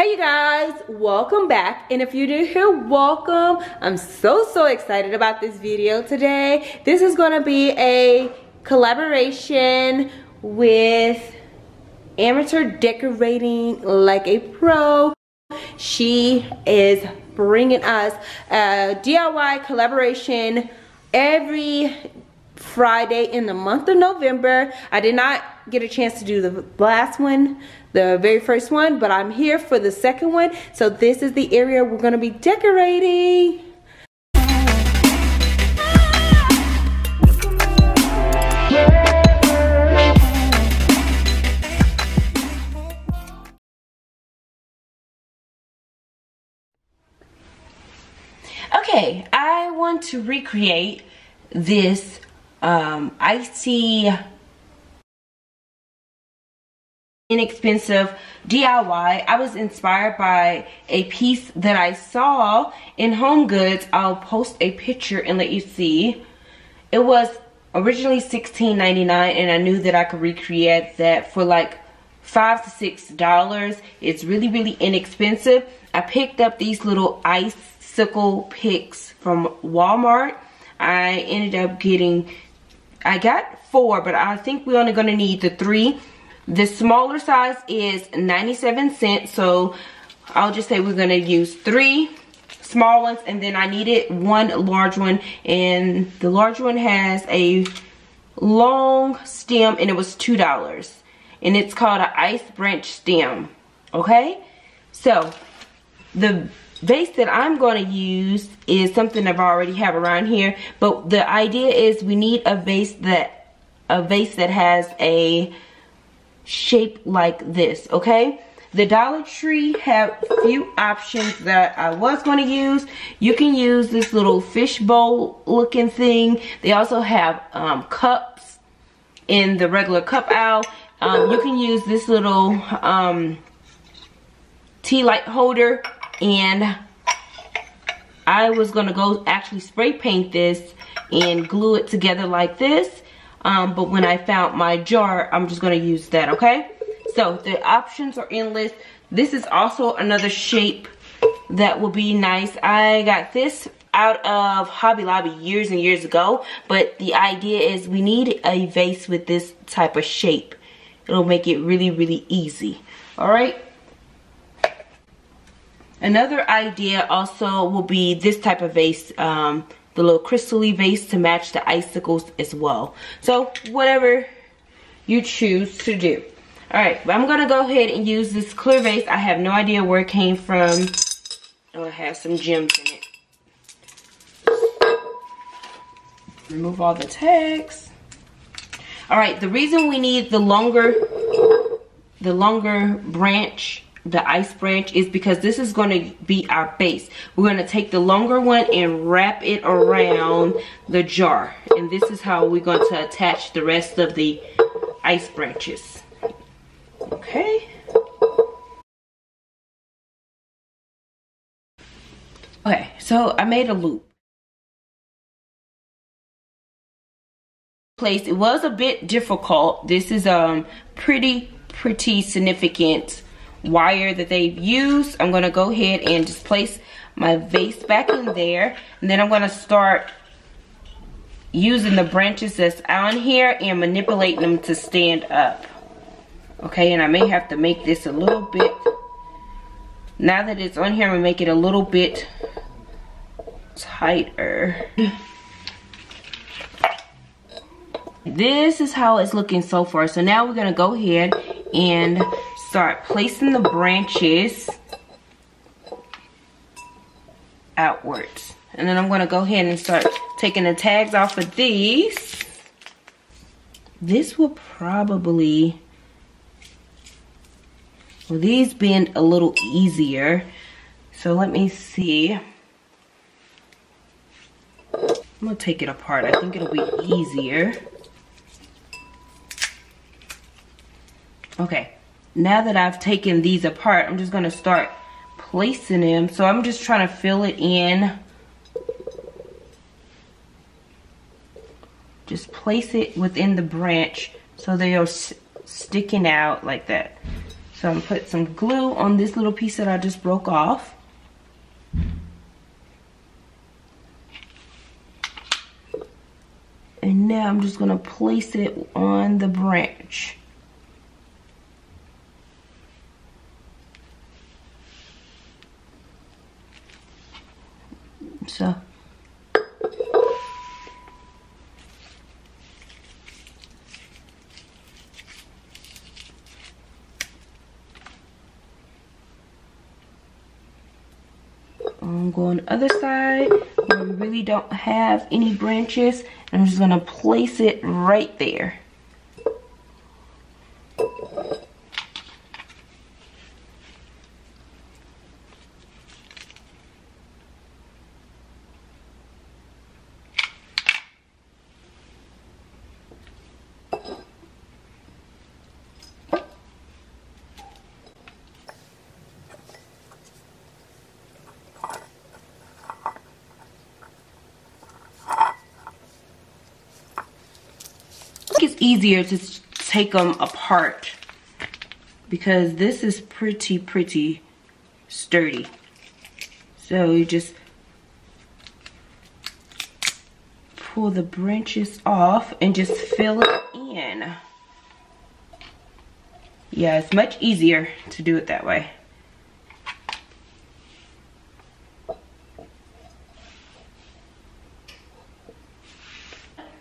Hey you guys, welcome back, and if you're new here, welcome. I'm so excited about this video today. This is going to be a collaboration with Amateur Decorating Like a Pro. She is bringing us a DIY collaboration every Friday in the month of November. I did not get a chance to do the last one, the very first one, but I'm here for the second one. So this is the area we're going to be decorating. Okay, I want to recreate this icy inexpensive DIY. I was inspired by a piece that I saw in Home Goods. I'll post a picture and let you see. It was originally $16.99 and I knew that I could recreate that for like $5 to $6. It's really inexpensive. I picked up these little icicle picks from Walmart. I ended up getting, I got 4, but I think we're only going to need the 3. The smaller size is 97 cents, so I'll just say we're going to use 3 small ones, and then I needed 1 large one, and the large one has a long stem, and it was $2, and it's called an ice branch stem. Okay, so the vase that I'm going to use is something I've already have around here, but the idea is we need a vase that has a shape like this. Okay, the Dollar Tree have a few options that I was going to use. You can use this little fishbowl looking thing. They also have cups in the regular cup aisle. You can use this little tea light holder, and I was gonna go actually spray paint this and glue it together like this, but when I found my jar, I'm just gonna use that. Okay, so the options are endless. This is also another shape that will be nice. I got this out of Hobby Lobby years and years ago, but the idea is we need a vase with this type of shape. It'll make it really easy. All right, another idea also will be this type of vase, the little crystal-y vase to match the icicles as well. So whatever you choose to do. All right, but I'm gonna go ahead and use this clear vase. I have no idea where it came from. Oh, it has some gems in it. Remove all the tags. All right, the reason we need the longer branch, the ice branch, is because this is going to be our base. We're going to take the longer one and wrap it around the jar, and this is how we're going to attach the rest of the ice branches. Okay, so I made a loop. It was a bit difficult. This is pretty significant wire that they've used. I'm gonna go ahead and just place my vase back in there, and then I'm gonna start using the branches that's on here and manipulating them to stand up. Okay, and I may have to make this a little bit, now that it's on here, I'm gonna make it a little bit tighter. This is how it's looking so far. So now we're gonna go ahead and start placing the branches outwards, and then I'm gonna go ahead and start taking the tags off of these. This will probably, well, these bend a little easier, so let me see. I'm gonna take it apart. I think it'll be easier. Okay, now that I've taken these apart, I'm just gonna start placing them. So I'm just trying to fill it in. Just place it within the branch so they are sticking out like that. So I'm gonna put some glue on this little piece that I just broke off. And now I'm just gonna place it on the branch. So I'm going the other side where we really don't have any branches. I'm just gonna place it right there. It's easier to take them apart because this is pretty sturdy. So you just pull the branches off and just fill it in. Yeah, it's much easier to do it that way.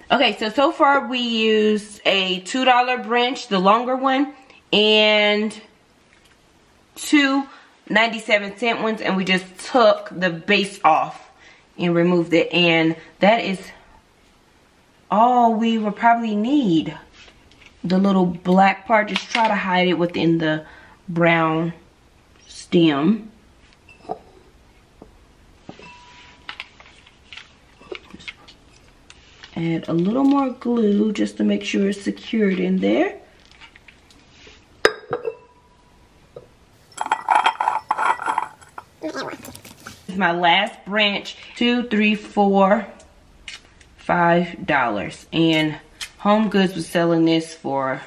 Okay, so far we used a $2 branch, the longer one, and two 97-cent ones, and we just took the base off and removed it, and that is all we will probably need. The little black part, just try to hide it within the brown stem. Add a little more glue just to make sure it's secured in there. This is my last branch. $2, $3, $4, $5. And Home Goods was selling this for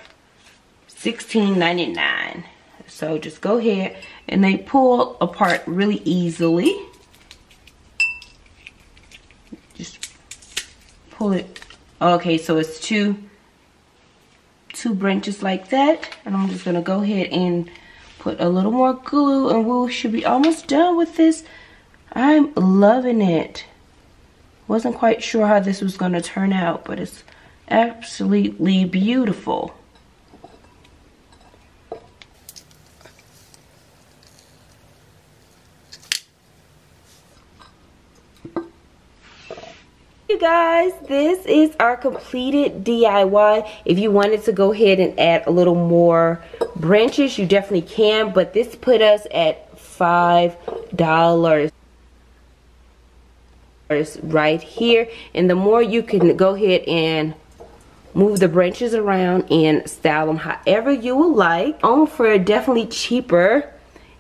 $16.99. So just go ahead, and they pull apart really easily. Pull it. Okay, so it's two branches like that, and I'm just gonna go ahead and put a little more glue, and we should be almost done with this. I'm loving it. Wasn't quite sure how this was gonna turn out, but it's absolutely beautiful. You guys, this is our completed DIY. If you wanted to go ahead and add a little more branches, you definitely can, but this put us at $5 right here. And the more you can go ahead and move the branches around and style them however you would like. On for definitely cheaper.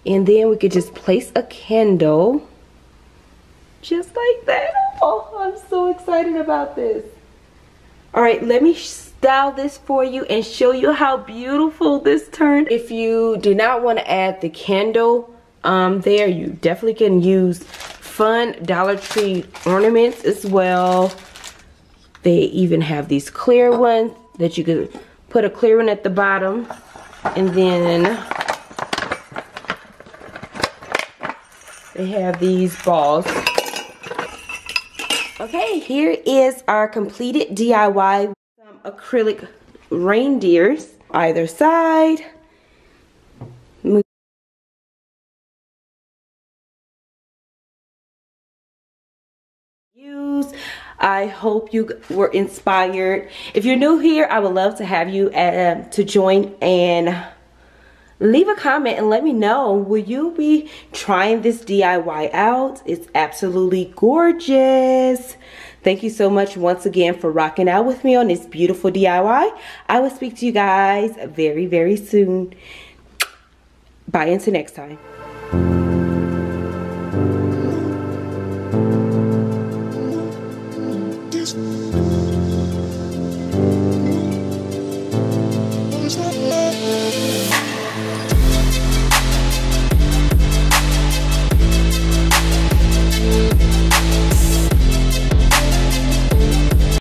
And then we could just place a candle just like that. Oh, I'm so excited about this. All right, let me style this for you and show you how beautiful this turned. If you do not want to add the candle there, you definitely can use fun Dollar Tree ornaments as well. They even have these clear ones that you could put a clear one at the bottom, and then they have these balls. Okay, here is our completed DIY. Some acrylic reindeers either side. I hope you were inspired. If you're new here, I would love to have you to join and leave a comment and let me know, will you be trying this DIY out? It's absolutely gorgeous. Thank you so much once again for rocking out with me on this beautiful DIY. I will speak to you guys very, very soon. Bye until next time.